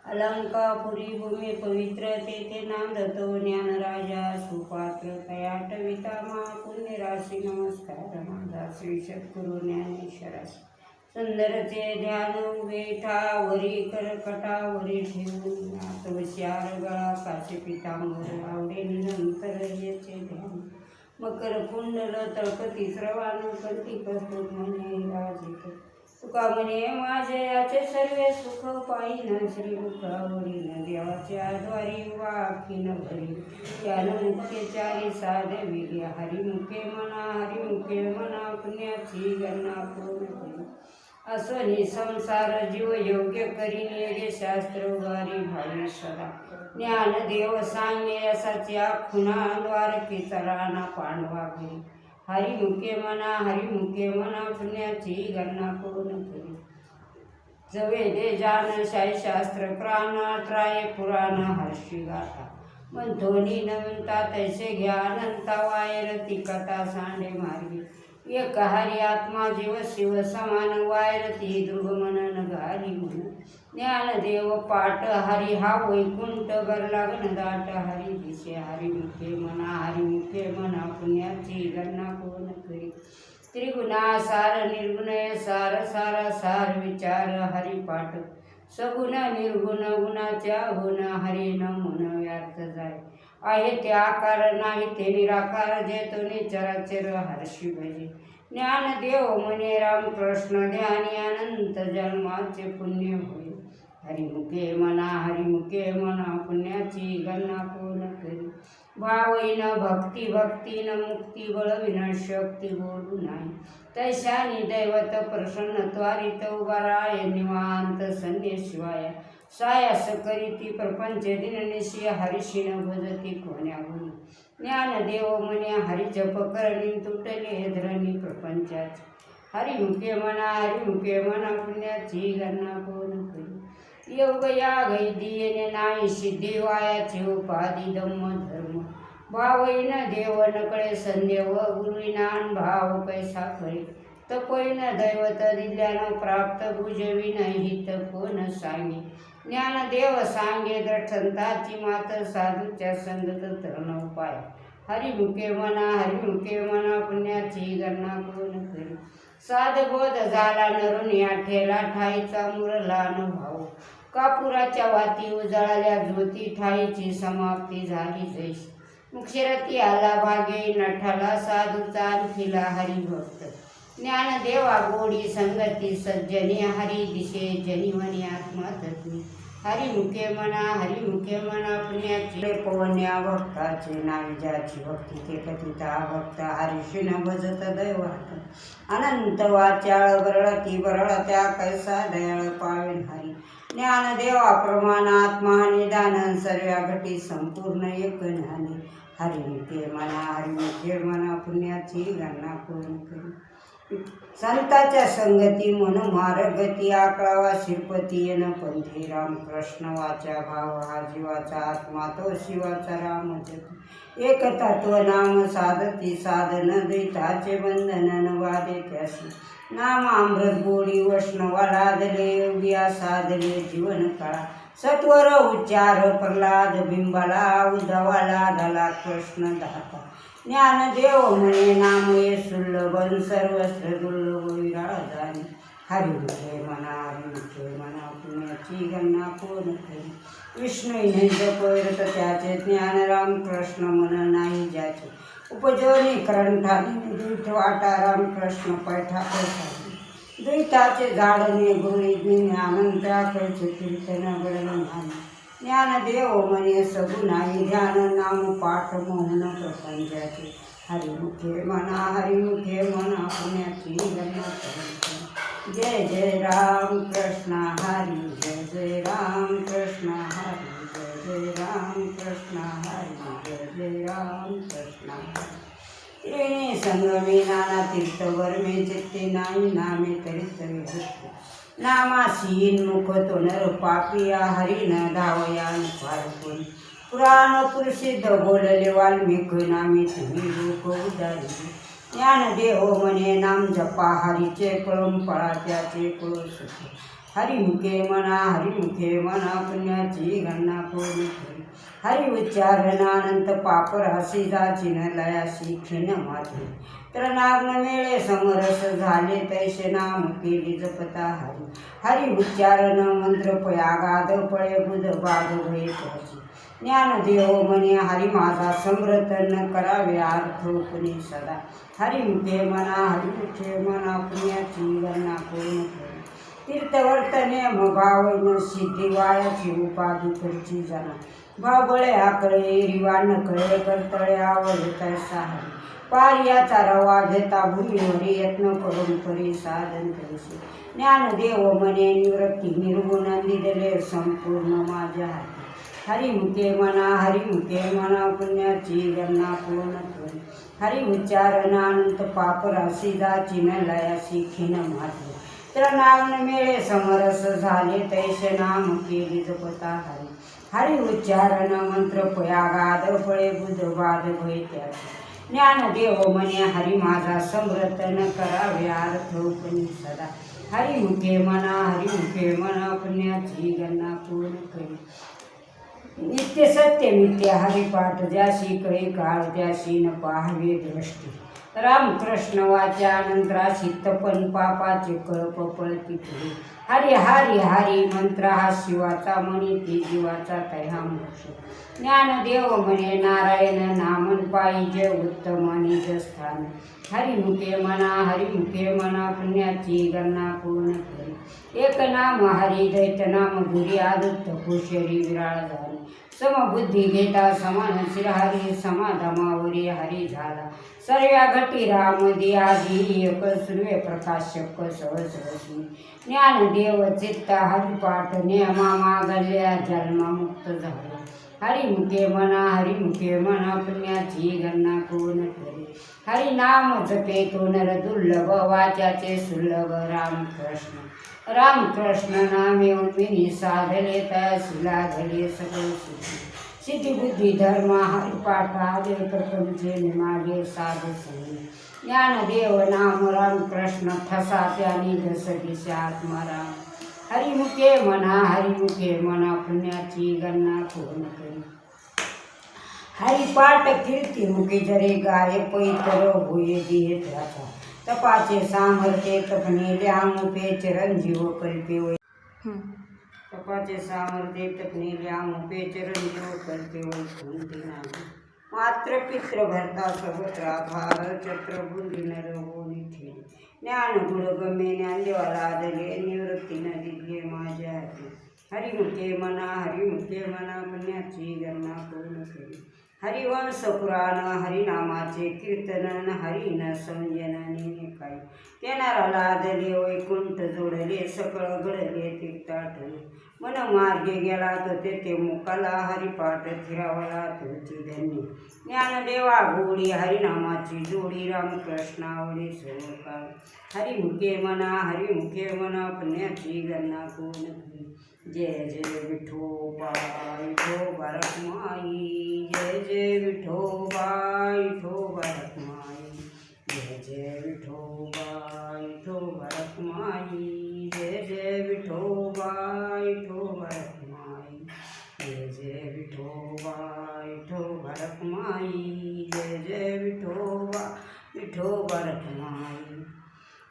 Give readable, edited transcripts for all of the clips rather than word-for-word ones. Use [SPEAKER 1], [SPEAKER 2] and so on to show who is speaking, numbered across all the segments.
[SPEAKER 1] अलंकापुरी भूमी पवित्र तेथे नांदतो ज्ञानराजा सुपात्र तयाटविता पुण्यराशी नमस्कार माझा श्री सद्गुरु ज्ञानेश्वरास सुंदरचे ध्यान वेठावरी करकटावरी ठेवून आतवश्यार गळा काशी पितांबर आवडे निरंतर याचे ध्यान मकर कुंडल तळपती श्रवाण कंठी कस्तूर म्हणे राजित तुका म्हणे माझे याचे सर्व सुख पायीन श्रीमुखावरील देवाच्या द्वारी वाखीन भरी त्यान मुख्य चारी साधविली हरिमुखे मना पुण्याची गणना पूर्ण करी असनी संसार जीव योग्य करीन योग्य शास्त्र उगारी भावी सदा ज्ञान देव सांगे असाच्या खुना द्वारकेचा राणा पांडवा घरी हरिमुखे मना पुण्याची गणना पूर्ण करी जवे दे जान शाही शास्त्र प्राण ट्राय पुराण हर्षी गाथा मंथोनी नवंता तैसे घ्या अनंता वायर ती कथा सांडे मार्गी एक हरी आत्मा जीव शिव समान वायर ती दृगमनन घाली म्हण ज्ञानदेव पाट हरी हा वैकुंठ गरला दाट हरी दिशे हरिमुखे मना पुण्याची गणना पूर्ण करी त्रिगुणा सार निर्गुणय सार सारा सार विचार हरिपाठ सगुण निर्गुण गुणाच्या गुण हरी न मन व्यर्थ जाय आहे ते आकार नाही ते निराकार जे तो निचराचर हर्षी भजे ज्ञानदेव म्हणे रामकृष्ण ध्यानी अनंत जन्माचे पुण्य होय हरिमुखे मना पुण्याची गणना पूर्ण करी भावईन भक्तीन मुक्ती बळविन शक्ती बोलू नाही तैशानी दैवत प्रसन्न त्वारित उभाराय निवांत संदेशिवाय सायास करीती प्रपंच दिननिशी हरिशिन भजती कोण्या गुणी ज्ञानदेव म्हणे हरिजप करणी तुटले धरणी प्रपंचाची हरिमुखे मना पुण्याची गणना पूर्ण करी योग याग दियेने नाही सिद्धी वायाची उपाधी धम्म धर्म भावईन देव नकळे संदेव गुरुविनान भाव कैसा कळे तपोईन दैवत दिल्यानं प्राप्त भुजविन हित कोण सांगे ज्ञानदेव सांगे द्रष्टंताची मात साधूच्या संगत तरण उपाय हरिमुखे मना पुण्याची गणना कोण करी साधबोध झाला नरून या ठेला ठाईचा मुरला अनुभव कापुराच्या वाती उजळाल्या ज्योती ठाईची समाप्ती झाली जैस मुक्षरती आला भागे नठाला साधूचा आणखीला हरिभक्त ज्ञानदेवा गोडी संगती सज्जनी हरी दिशे जनिवनी आत्मा तत्वी हरिमुखे मना पुण्याची पवन्या भक्ताचे नावी ज्याची भक्ती ते कथिता भक्त हरिशिन भजत दैवात अनंत वाचाळ बरळती बरळत्या कैसा दयाळ पावेन हरी ज्ञानदेवा प्रमाण आत्मा निदान सर्व्या घटी संपूर्ण एक ज्ञानी हरिमुखे मना पुण्याची गणना पूर्ण करी संताच्या संगती मन मार्गती आकळावा श्रीपती येन पंथी रामकृष्ण वाचा भाव हा जीवाचा आत्मा तो शिवाचा राम एक तत्व नाम साधती साधन द्वैताचे बंधन वादे त्यासी नाम अमृत गोडी वैष्णवा लादले योगिया साधले जीवन काळा सत्वर उच्चार प्रल्हाद बिंबाला उद्धवाला झाला कृष्ण दाता ज्ञानदेव म्हणे नाम ये सुल्लभन सर्वस्त्र दुर्लभ विराळ जाणे हरिमुखे मना पुण्याची गणना पूर्ण करी विष्णूने जपविरत त्याचे ज्ञान रामकृष्ण मन नाही ज्याचे उपजोनी करंठाने द्वित वाटा रामकृष्ण पैठा पैठा द्वैताचे झाडणे गोळी ज्ञानंताकडचे कीर्तन गडन ज्ञानदेव म्हणे सगुणाई ध्यान नाम पाठ मोहन प्रपंचाचे हरिमुखे मना पुण्याची गणना करी जय जय राम कृष्ण हरी जय राम कृष्ण हरी जय राम कृष्ण हरी जय राम कृष्ण हरी त्रिणी संगमे नाना तीर्थवर मे चित्ते नाही नामे तरी होते नामासीन मुख तो नर पापिया हरिन धावयान फारपुरी पुराण प्रसिद्ध बोलले वाल्मिक नामे तुम्ही लोक उदारी ज्ञानदेव म्हणे नाम जपा हरीचे कळम पळा त्याचे कळस हरिमुखे म्हणा पुण्याची गणना कोणी करी. हरि उच्चारणानंत पाप राशी जाची न लयाशी खिन माते. तर नाग्न मेळे समरस झाले तैसे नाम केली जपता हरी. हरि उच्चारण मंत्र पयागाध पळे बुध बाध भये त्याची. ज्ञानदेव म्हणे हरी माझा समृत न करावे अर्थ उपनी सदा. हरिमुखे म्हणा पुण्याची गणना कोण करी. तीर्थवर्तने भाव सिद्धी वायाची उपाधी करची जना. भाबळे आकळे रिवा नकळे करतळे आवड तैसा हरी. पारियाचा रवा घेता भूमीवरी यत्न करून परी साधन करीसे. ज्ञानदेव म्हणे निवृत्ती निर्गुण दिले संपूर्ण माझ्या हाती. हरिमुखे म्हणा पुण्याची गणना कोण करी. हरि उच्चारणानंत पाप राशी जाची न लयाशी खिन माते. तर नाग्न मेळे समरस झाले तैसे नाम केली जपता हरी. हरि उच्चारण मंत्र पयागाध फळे बुध बाध भय त्याची. ज्ञानदेव म्हणे हरी माझा समृत न करावे अर्थ उपनी सदा. हरिमुखे म्हणा पुण्याची गणना कोण करी. नित्य सत्य मिथ्या हरिपाठ ज्याशी कळे काळ त्याशी न पाहावे दृष्टी. रामकृष्ण वाच्यानंतराशी तपन पापाचे कळप पळती पुढे. हरी मंत्र हा शिवाचा म्हणे ती जीवाचा तैहा मोक्ष. ज्ञानदेव म्हणे नारायण नामन पाहिजे उत्तम निज स्थान. हरिमुखे म्हणा पुण्याची गणना कोण करी. एक नाम हरी दैत नाम धुरी आदत्त कुशरी विराळ झाली. समबुद्धी घेता समान शिरहरी समाधामावरी हरी झाला. सर्व्या घटी रामदी आधी एक सूर्य प्रकाशक सहस्रशी. ज्ञानदेव चित्त हरिपाठ नियमा मागल्या जन्ममुक्त झाला. हरिमुखे म्हणा पुण्याची गणना कोण करी. हरी नाम जपे तो नर दुर्लभ वाच्याचे सुलभ. रामकृष्ण नामे उन्मिनी साधले तयाशिला घडे सकल सिद्धी बुद्धी धर्म हरिपाठ आदे प्रपंचे मागे साध संगी. ज्ञानदेव नाम रामकृष्ण ठसा त्यानी जस दिशा आत्माराम. हरिमुखे म्हणा पुण्याची गणना कोण करी. हरिपाठ कीर्तिमुखी जरे गाय पैतर होये दिये त्याचा. तपाचे सामर्थ्य तपणे ल्यामुपे चिरंजीव कल्पे वै. तपाचे सामर्थ्य तपणे ल्यामुपे चिरंजीव कल्पे वैकुंठी नाही. मात्र पित्र भरता सगोत्रा भार चक्र बुंदी नर होनी ठे. ज्ञान गुण गमे ज्ञानदेवाला दले निवृत्ती न दिले माझ्या हाती. हरिमुखे म्हणा पुण्याची गणना कोण करी. हरिवंश पुराण हरिनामाचे कीर्तन हरिन संजनने काय. येणारा लादले वैकुंठ जोडले सकळ घडले तीर्थाटले. मन मार्गे गेला तो तेथे मुकाला हरिपाठ फिरावला तुझी धन्य. ज्ञानदेवा गोडी हरिनामाची जोडी रामकृष्णावडी सोकाळ. हरिमुखे म्हणा पुण्याची गणना कोण करी. जय जय विठोबा विठोबा रखमाई. जय जय विठोबा रखमाई. जय जय विठोबा रखमाई. जय जय विठोबा रखमाई. जय जय विठोबा रखमाई. जय जय विठोबा रखमाई.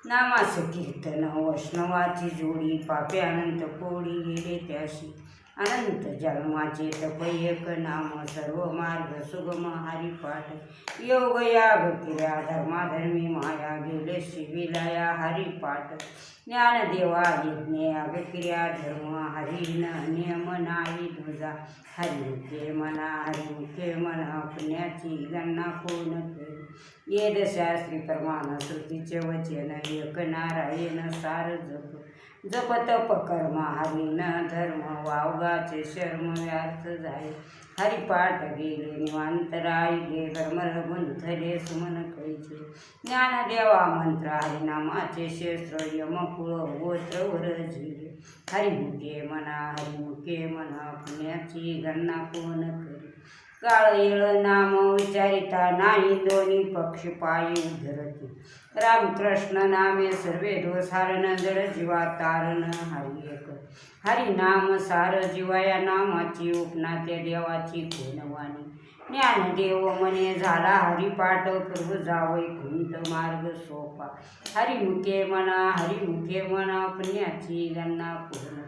[SPEAKER 1] नामास कीर्तन वैष्णवाची जोडी. पापे अनंत कोडी गेले त्याशी. अनंत जन्माचे तप एक नाम सर्व मार्ग सुगम हरिपाठ. योग याग क्रिया धर्माधर्मी माया गेले शिविलाया हरिपाठ. ज्ञानदेवा यज्ञ याग क्रिया धर्म हरिन नियम नाही तुझा. हरिमुखे म्हणा पुण्याची गणना कोण करी. वेदशास्त्री प्रमाण श्रुतीचे वचन एक नारायण सार जप. जप तप कर्म हरिन धर्म वावगाचे शर्म व्यर्थ जाय. हरिपाठ गेले निवांत राहिले भ्रमर गुंथले सुमन कैचे. ज्ञानदेवा मंत्र हरिनामाचे शस्त्र यमकुळ गोत्रवर झिले. हरिमुखे म्हणा पुण्याची गणना कोण करी. काळ येळ नाम विचारिता नाही दोन्ही पक्ष पायी उधरती. रामकृष्ण नामे सर्वे दोष हारण जड जीवा तारण हरी एक हरी नाम सार जीवाया नामाची उपना त्या देवाची कोणवाणी ज्ञानदेव म्हणे झाला हरिपाठ प्रभू जावई कुंत मार्ग सोपा हरिमुखे म्हणा पुण्याची गणना पूर्ण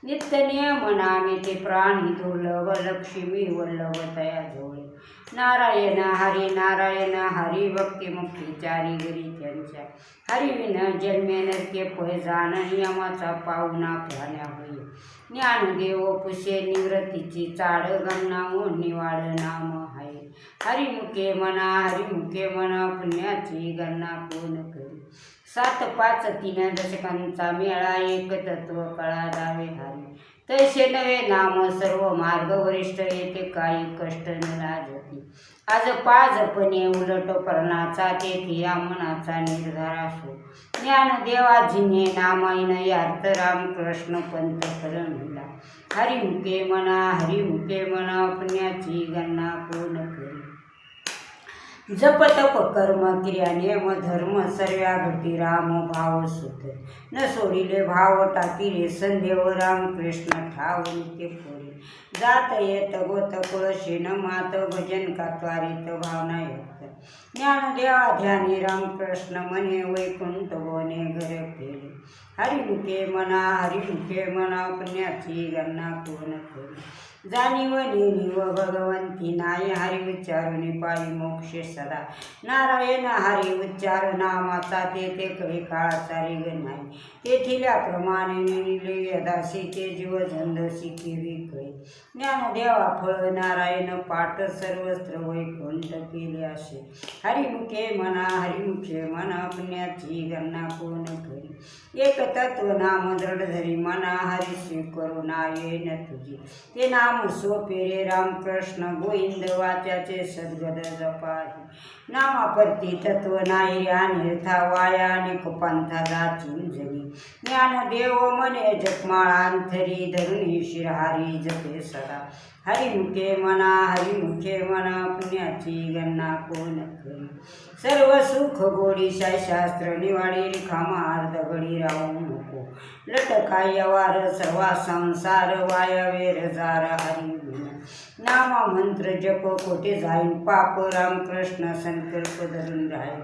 [SPEAKER 1] नित्य नियम नामे ते प्राणी दुर्लभ लक्ष्मी वल्लभ तया जोळे नारायण हरी भक्ती मुक्ती चारी घरी त्यांच्या हरिविन जन्मे नरके पै जाण नियमाचा पाहुणा प्राण्या होई ज्ञानदेव पुसे निवृत्तीची चाड गमना निवाड नाम आहे हरिमुखे म्हणा पुण्याची गणना कोण करी 7 5 3 दशकांचा मेळा एक तत्व कळा दावे हरी तैसे नवे नाम सर्व मार्ग वरिष्ठ येते काही कष्ट न लाजती आज पाजपणे उलट पर्णाचा तेथे या मनाचा निर्धार असो ज्ञानदेवाजीने नामाईन यार्थ रामकृष्ण पंत करमिला हरिमुखे म्हणा पुण्याची गणना कोण करी जप तप कर्म क्रिया नियम धर्म सर्व्या घटी राम भाव सुत न सोडिले भाव टाकिले संदेव रामकृष्ण ठाव नित्य फोडी जात येत गोत कुळशेन मात भजन कात्वारित भावना युक्त ज्ञानदेवा ध्यानी रामकृष्ण म्हणे वैकुंठ बोने घर केले हरिमुखे म्हणा पुण्याची गणना कोण करी जाणीव नेणीव भगवंती नाय हरी उच्चारुनी पायी मोक्ष सदा नारायण हरी उच्चार नामाचा ते कळी काळाचा रेग नाही तेथील्या प्रमाणे निले यदासी ते जीव झंदसी केवी कळे ज्ञानदेवा फळ नारायण पाठ सर्वस्त्र वैकुंठ केले असे हरिमुखे म्हणा पुण्याची गणना कोण करी एक तत्व नाम दृढ धरी मना हरी स्वीकरू नायेन तुझी ते नाम सोपे रे रामकृष्ण गोविंद वाच्याचे सद्गद जपारी नामापरती तत्व नाही अनिर्था वाया अनेक पंथा जाचीन जनी ज्ञानदेव म्हणे जपमाळांथरी धरुणी शिरहारी जपे सदा हरिमुखे म्हणा पुण्याची गणना कोण करी सर्व सुख गोडी शास्त्र निवाडी रिखामा अर्धगडी राहू नको लटकाय वार सर्वा संसार वायावेर जार हरी नामा मंत्र जप कोठे जाईन पाप रामकृष्ण संकल्प धरून राहील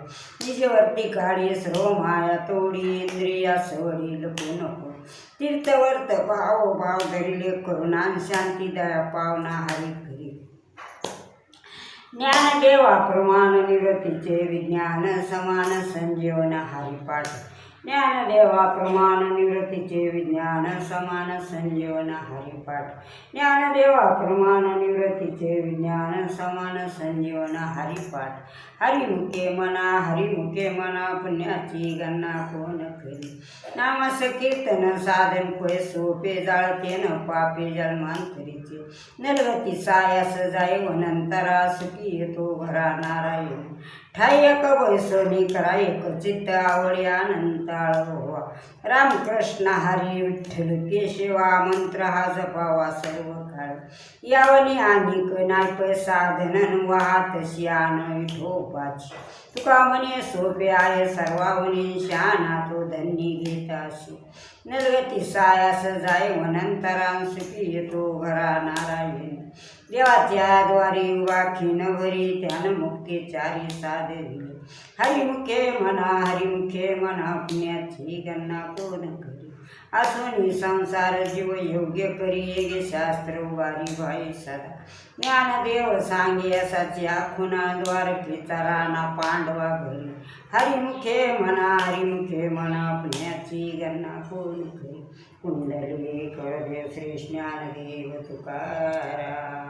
[SPEAKER 1] निजवर्ती काळी सर्व माया तोडी इंद्रिया सवडी लपू नको तीर्थवर्त भाव धरिले करुणा शांती दया पावना हरी करी ज्ञानदेवा प्रमाण निवृत्तीचे विज्ञान समान संजीवन हरिपाठ ज्ञानदेवा प्रमाण निवृत्तीचे विज्ञान समान संजीवन हरिपाठ ज्ञानदेवा प्रमाण निवृत्तीचे विज्ञान समान संजीवन हरिपाठ हरिमुखे म्हणा पुण्याची गणना कोण करी नामस कीर्तन साधन कोय सोपे जाळतेन पापे जन्मांतरीचे नलगती सायास जाय नंतरा सुखी येतो घरा नारायण ठाई एक वैसोनी करा एक चित्त आवडी अनंताळ होवा रामकृष्ण हरी विठ्ठल केशवा मंत्र हा जपावा सर्व काळ यावनी अनेक नायक साधनन वाहत श्यान विठोबाची तुका म्हणे सोपे आहे सर्वावनी शाना तो धन्य घेताशी नलगती सायास जाय वनंतरां सुखी येतो घरा नारायण देवाच्या द्वारी वाखीन भरी त्यान मुक्ती चारी साधविले हरिमुखे म्हणा पुण्याची गणना कोण करी असोनी संसार जीव योग्य करी येगे शास्त्र वारी भाई सदा ज्ञानदेव सांगे असाची आखुना द्वारकेचा राणा पांडवा घरी हरिमुखे म्हणा पुण्याची गणना कोण करी कुंडली कळदेव श्री ज्ञानदेव तुकाराम.